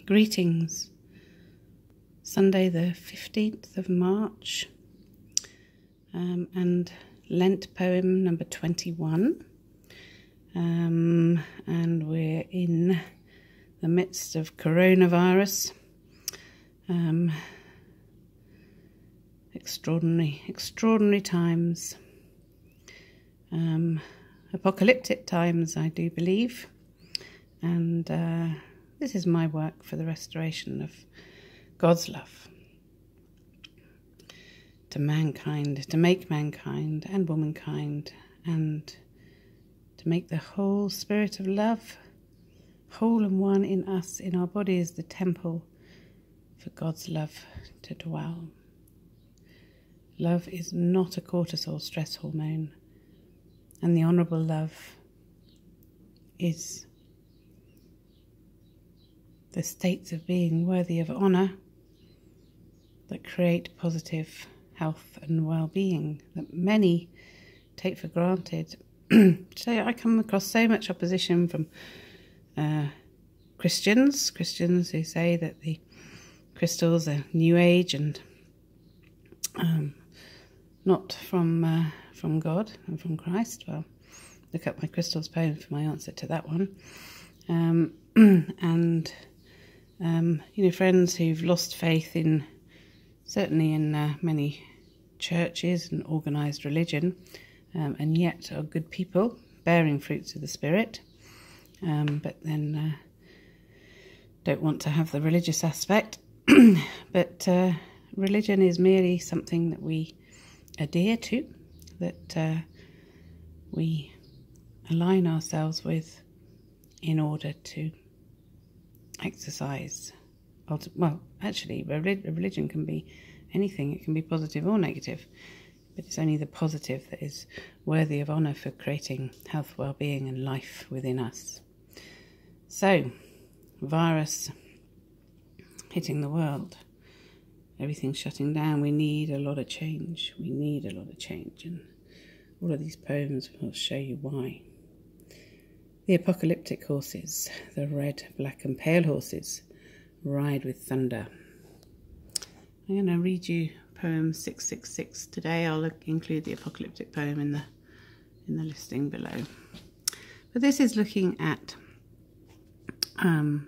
Greetings. Sunday the 15th of March, and Lent poem number 21, and we're in the midst of coronavirus. Extraordinary times, apocalyptic times, I do believe, and this is my work for the restoration of God's love to mankind, to make mankind and womankind, and to make the whole spirit of love whole and one in us, in our bodies, the temple for God's love to dwell. Love is not a cortisol stress hormone, and the honourable love is the states of being worthy of honour that create positive health and well-being that many take for granted. So I come across so much opposition from Christians who say that the crystals are New Age and not from God and from Christ. Well, look up my crystals poem for my answer to that one. Friends who've lost faith in, certainly in many churches and organised religion, and yet are good people, bearing fruits of the Spirit, but then don't want to have the religious aspect. But religion is merely something that we adhere to, that we align ourselves with in order to exercise. Well, actually, religion can be anything. It can be positive or negative, but it's only the positive that is worthy of honour for creating health, well-being and life within us. So, virus hitting the world, everything's shutting down. We need a lot of change. And all of these poems will show you why. The apocalyptic horses, the red, black and pale horses, ride with thunder. I'm going to read you poem 666 today. I'll include the apocalyptic poem in the listing below. But this is looking at the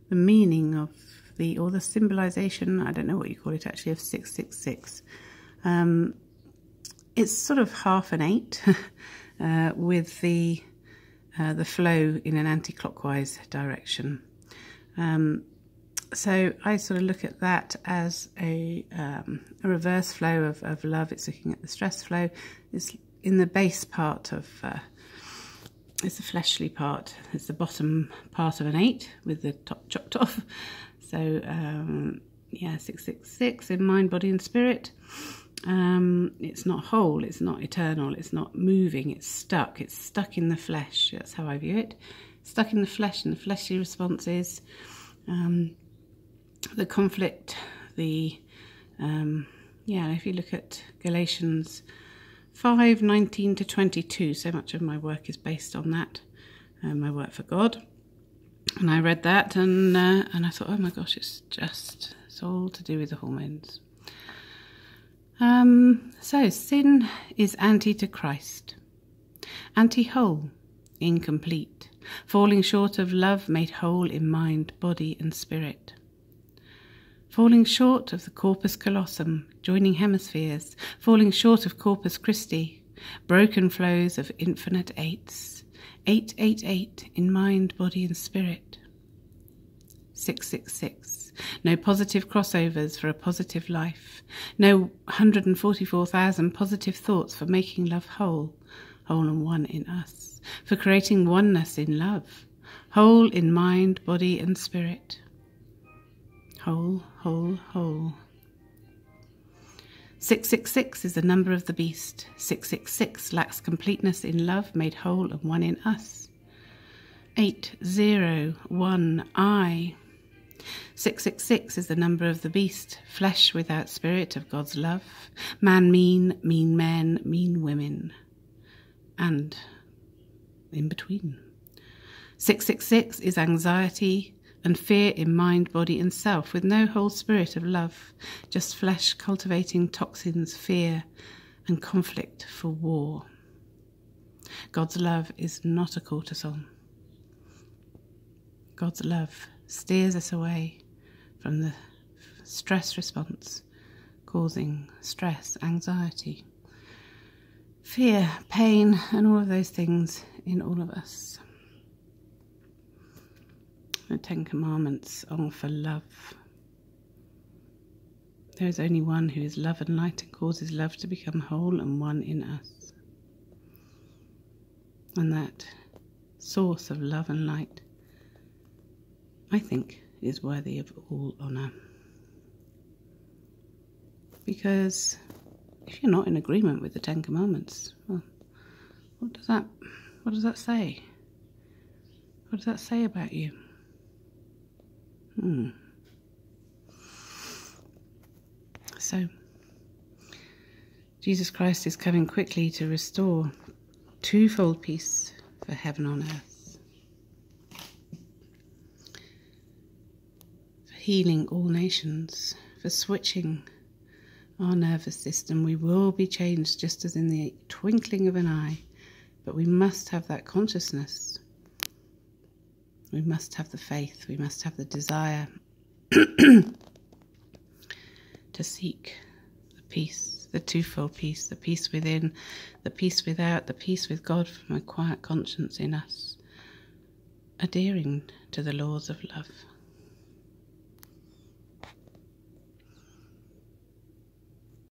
meaning of the symbolization, I don't know what you call it actually, of 666. It's sort of half an 8 with the flow in an anti-clockwise direction. So I sort of look at that as a reverse flow of love. It's looking at the stress flow. It's in the base part of, it's the fleshly part. It's the bottom part of an 8 with the top chopped off. So, 666 in mind, body and spirit. It's not whole, it's not eternal, it's not moving, it's stuck in the flesh. That's how I view it. Stuck in the flesh and the fleshly responses, the conflict, if you look at Galatians 5:19 to 22, so much of my work is based on that, my work for God. And I read that and I thought, oh my gosh, it's all to do with the hormones. So sin is anti to Christ, anti-whole, incomplete, falling short of love made whole in mind, body and spirit. Falling short of the corpus callosum, joining hemispheres, falling short of corpus Christi, broken flows of infinite 8s, 888 in mind, body and spirit. 666. No positive crossovers for a positive life. No 144,000 positive thoughts for making love whole and one in us. For creating oneness in love. Whole in mind, body and spirit. Whole. 666 is the number of the beast. 666 lacks completeness in love, made whole and one in us. 801I. 666 is the number of the beast, flesh without spirit of God's love, man mean men, mean women, and in between. 666 is anxiety, and fear in mind, body and self, with no whole spirit of love, just flesh cultivating toxins, fear and conflict for war. God's love is not a cortisol. God's love steers us away from the stress response, causing stress, anxiety, fear, pain, and all of those things in all of us. The 10 Commandments are for love. There is only one who is love and light and causes love to become whole and one in us. And that source of love and light, I think, is worthy of all honour. Because if you're not in agreement with the 10 Commandments, well, what does that say? What does that say about you? So, Jesus Christ is coming quickly to restore twofold peace for heaven on earth, for healing all nations, for switching our nervous system. We will be changed just as in the twinkling of an eye, but we must have that consciousness. We must have the faith, we must have the desire to seek the peace, the twofold peace, the peace within, the peace without, the peace with God from a quiet conscience in us, adhering to the laws of love.